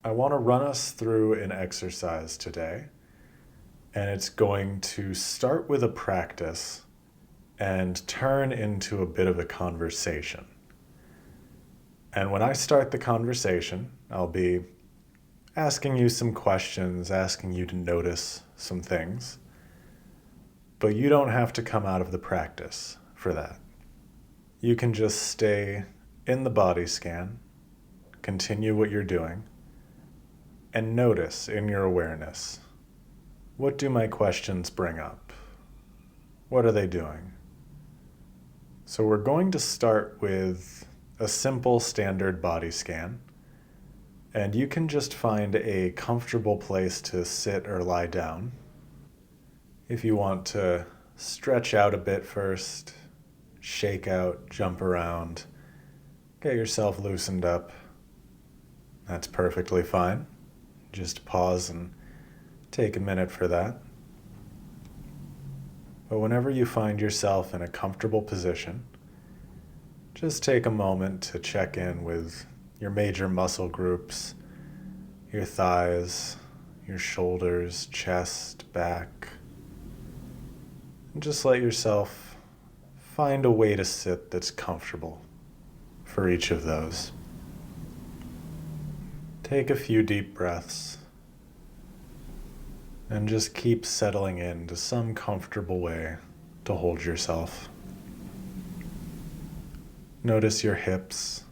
I want to run us through an exercise today, and it's going to start with a practice and turn into a bit of a conversation. And when I start the conversation, I'll be asking you some questions, asking you to notice some things, but you don't have to come out of the practice for that. You can just stay in the body scan, continue what you're doing, and notice in your awareness, what do my questions bring up? What are they doing? So we're going to start with a simple standard body scan, and you can just find a comfortable place to sit or lie down. If you want to stretch out a bit first, shake out, jump around, get yourself loosened up, that's perfectly fine. Just pause and take a minute for that. But whenever you find yourself in a comfortable position, just take a moment to check in with your major muscle groups, your thighs, your shoulders, chest, back. And just let yourself find a way to sit that's comfortable for each of those. Take a few deep breaths and just keep settling into some comfortable way to hold yourself. Notice your hips.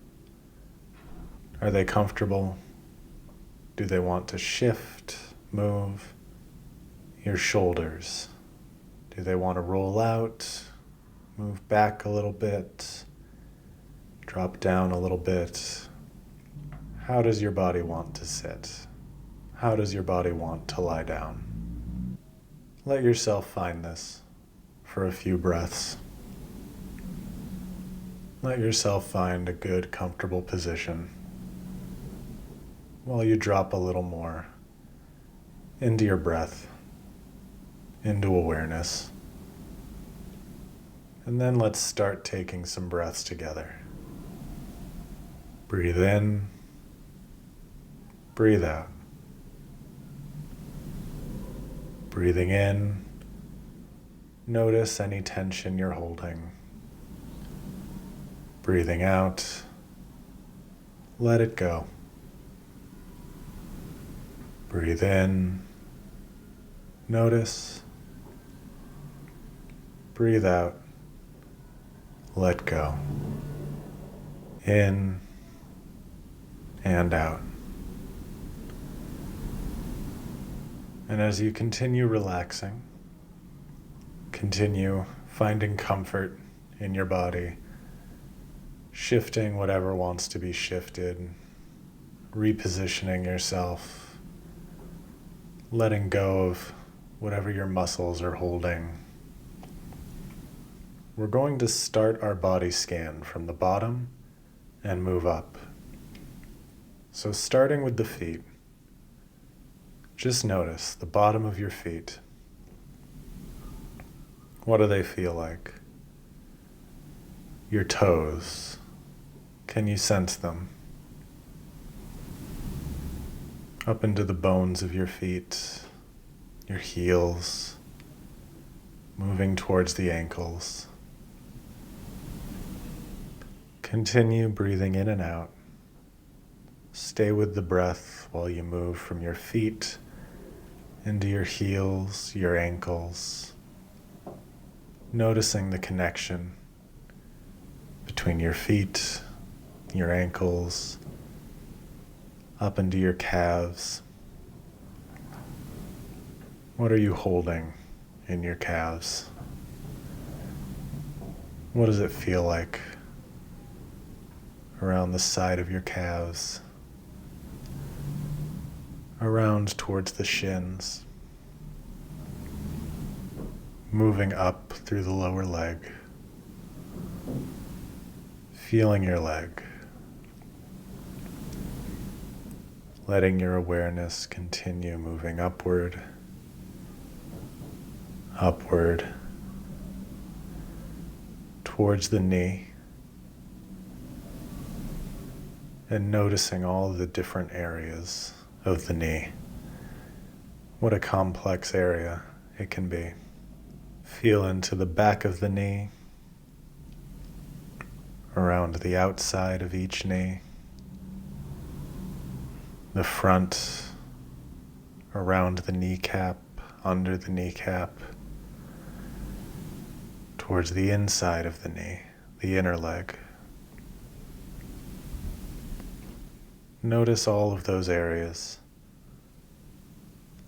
Are they comfortable? Do they want to shift, move? Your shoulders. Do they want to roll out, move back a little bit, drop down a little bit? How does your body want to sit? How does your body want to lie down? Let yourself find this for a few breaths. Let yourself find a good, comfortable position while you drop a little more into your breath, into awareness. And then let's start taking some breaths together. Breathe in. Breathe out. Breathing in, notice any tension you're holding. Breathing out, let it go. Breathe in, notice. Breathe out, let go. In and out. And as you continue relaxing, continue finding comfort in your body, shifting whatever wants to be shifted, repositioning yourself, letting go of whatever your muscles are holding. We're going to start our body scan from the bottom and move up. So starting with the feet, just notice the bottom of your feet. What do they feel like? Your toes. Can you sense them? Up into the bones of your feet, your heels, moving towards the ankles. Continue breathing in and out. Stay with the breath while you move from your feet into your heels, your ankles, noticing the connection between your feet, your ankles, up into your calves. What are you holding in your calves? What does it feel like around the side of your calves? Around towards the shins, moving up through the lower leg, feeling your leg, letting your awareness continue moving upward, towards the knee, and noticing all the different areas of the knee. What a complex area it can be. Feel into the back of the knee, around the outside of each knee, the front, around the kneecap, under the kneecap, towards the inside of the knee, the inner leg. Notice all of those areas.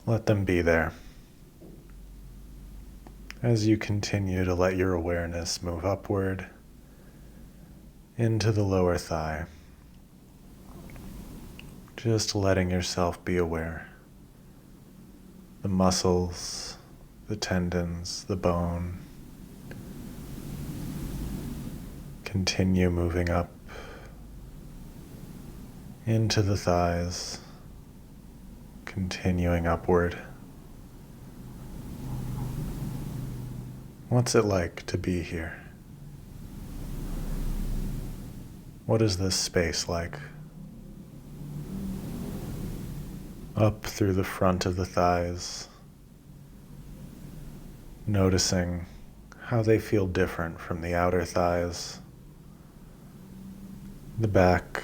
Let them be there. As you continue to let your awareness move upward into the lower thigh, just letting yourself be aware. The muscles, the tendons, the bone. Continue moving up into the thighs, continuing upward. What's it like to be here? What is this space like? Up through the front of the thighs, noticing how they feel different from the outer thighs, the back,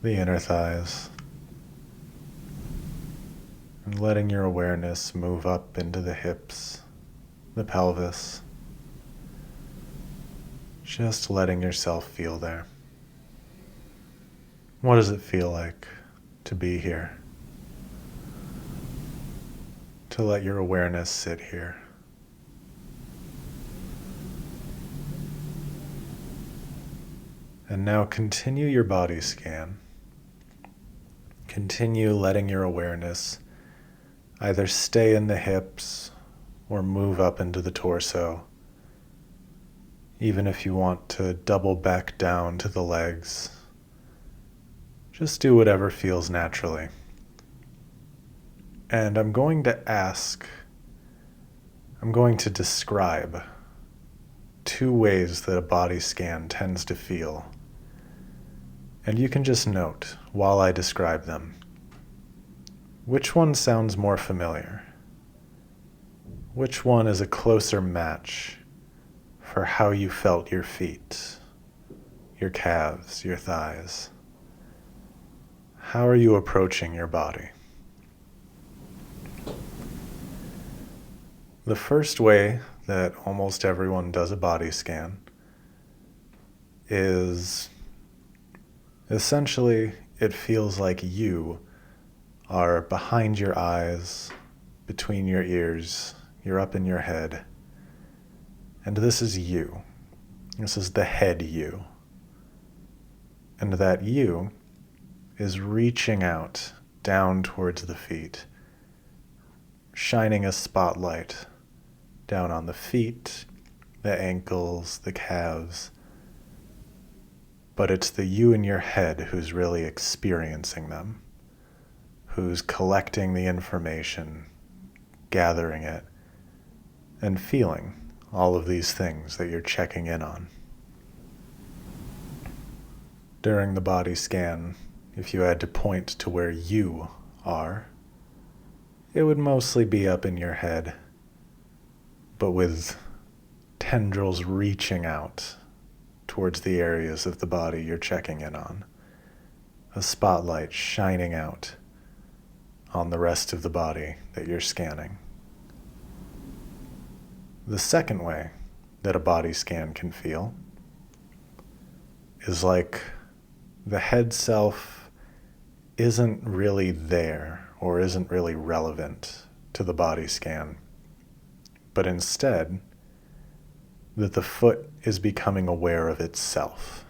the inner thighs, and letting your awareness move up into the hips, the pelvis, just letting yourself feel there. What does it feel like to be here? To let your awareness sit here. And now continue your body scan. Continue letting your awareness either stay in the hips or move up into the torso. Even if you want to double back down to the legs, just do whatever feels naturally. And I'm going to describe 2 ways that a body scan tends to feel. And you can just note while I describe them, which one sounds more familiar? Which one is a closer match for how you felt your feet, your calves, your thighs? How are you approaching your body? The first way that almost everyone does a body scan is essentially it feels like you are behind your eyes, between your ears, you're up in your head, and this is you. This is the head you. And that you is reaching out down towards the feet, shining a spotlight down on the feet, the ankles, the calves. But it's the you in your head who's really experiencing them, who's collecting the information, gathering it, and feeling all of these things that you're checking in on. During the body scan, if you had to point to where you are, it would mostly be up in your head, but with tendrils reaching out towards the areas of the body you're checking in on. A spotlight shining out on the rest of the body that you're scanning. The second way that a body scan can feel is like the head self isn't really there or isn't really relevant to the body scan, but instead that the foot is becoming aware of itself.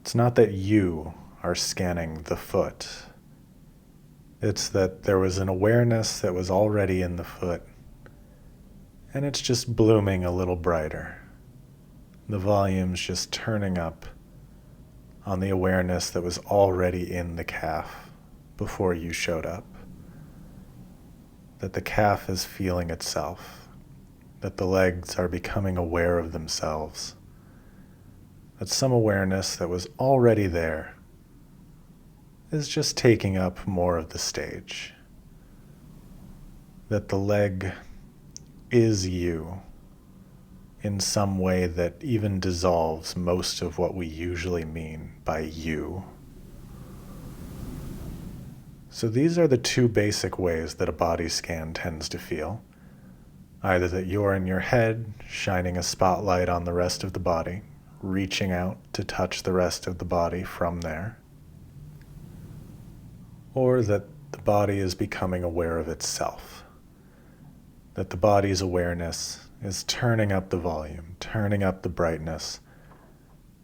It's not that you are scanning the foot. It's that there was an awareness that was already in the foot, and it's just blooming a little brighter. The volume's just turning up on the awareness that was already in the calf before you showed up. That the calf is feeling itself. That the legs are becoming aware of themselves. That some awareness that was already there is just taking up more of the stage. That the leg is you in some way that even dissolves most of what we usually mean by you. So these are the two basic ways that a body scan tends to feel. Either that you're in your head, shining a spotlight on the rest of the body, reaching out to touch the rest of the body from there, or that the body is becoming aware of itself. That the body's awareness is turning up the volume, turning up the brightness,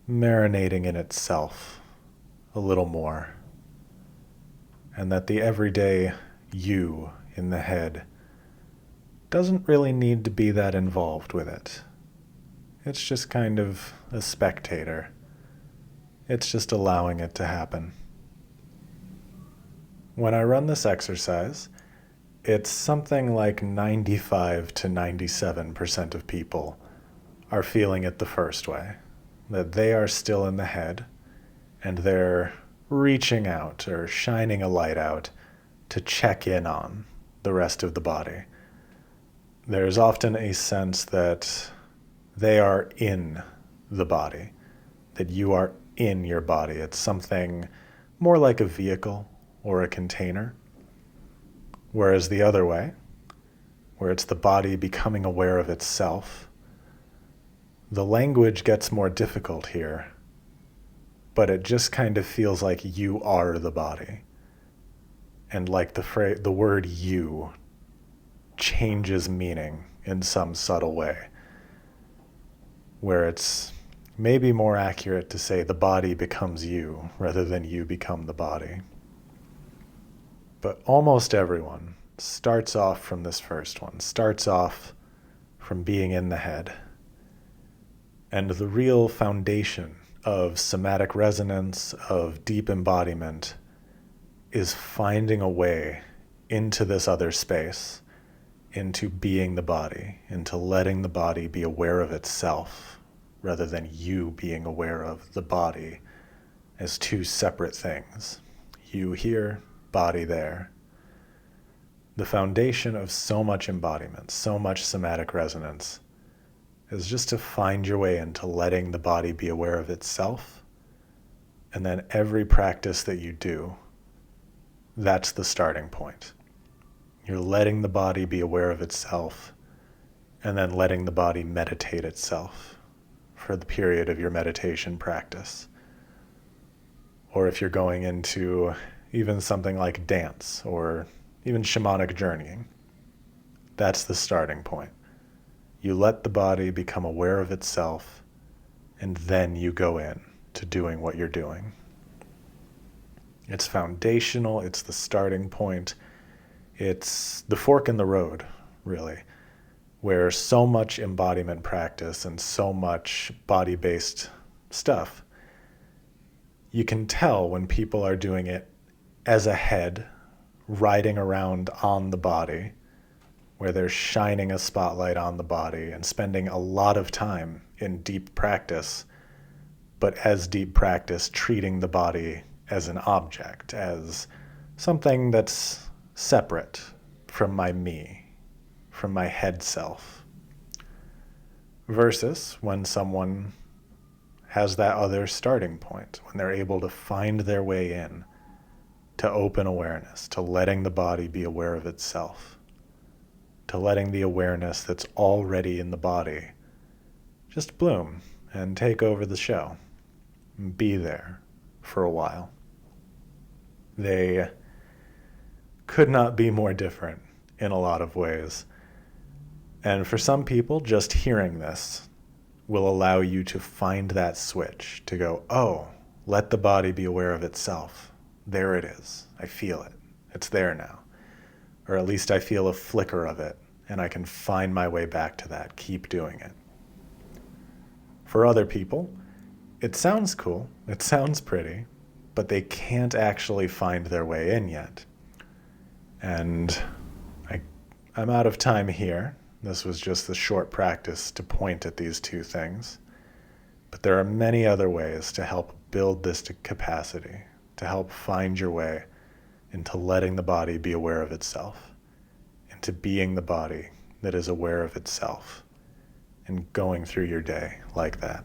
marinating in itself a little more. And that the everyday you in the head doesn't really need to be that involved with it. It's just kind of a spectator. It's just allowing it to happen. When I run this exercise, it's something like 95 to 97% of people are feeling it the first way, that they are still in the head and they're reaching out or shining a light out to check in on the rest of the body. There's often a sense that they are in the body, that you are in your body. It's something more like a vehicle or a container. Whereas the other way, where it's the body becoming aware of itself, the language gets more difficult here, but it just kind of feels like you are the body. And like the word you changes meaning in some subtle way, where it's maybe more accurate to say the body becomes you rather than you become the body. But almost everyone starts off from this first one, starts off from being in the head. And the real foundation of somatic resonance, of deep embodiment, is finding a way into this other space, into being the body, into letting the body be aware of itself, rather than you being aware of the body as two separate things. You here, body there. The foundation of so much embodiment, so much somatic resonance, is just to find your way into letting the body be aware of itself. And then every practice that you do, that's the starting point. You're letting the body be aware of itself, and then letting the body meditate itself for the period of your meditation practice. Or if you're going into even something like dance or even shamanic journeying, that's the starting point. You let the body become aware of itself, and then you go in to doing what you're doing. It's foundational, it's the starting point, it's the fork in the road, really, where so much embodiment practice and so much body-based stuff, you can tell when people are doing it as a head, riding around on the body, where they're shining a spotlight on the body and spending a lot of time in deep practice, but as deep practice, treating the body as an object, as something that's separate from my me, from my head self. Versus when someone has that other starting point, when they're able to find their way in to open awareness, to letting the body be aware of itself, to letting the awareness that's already in the body just bloom and take over the show and be there for a while. They could not be more different in a lot of ways. And for some people, just hearing this will allow you to find that switch, to go, oh, let the body be aware of itself. There it is. I feel it. It's there now. Or at least I feel a flicker of it, and I can find my way back to that. Keep doing it. For other people, it sounds cool. It sounds pretty, but they can't actually find their way in yet. And I'm out of time here. This was just the short practice to point at these two things. But there are many other ways to help build this capacity, to help find your way into letting the body be aware of itself, into being the body that is aware of itself, and going through your day like that.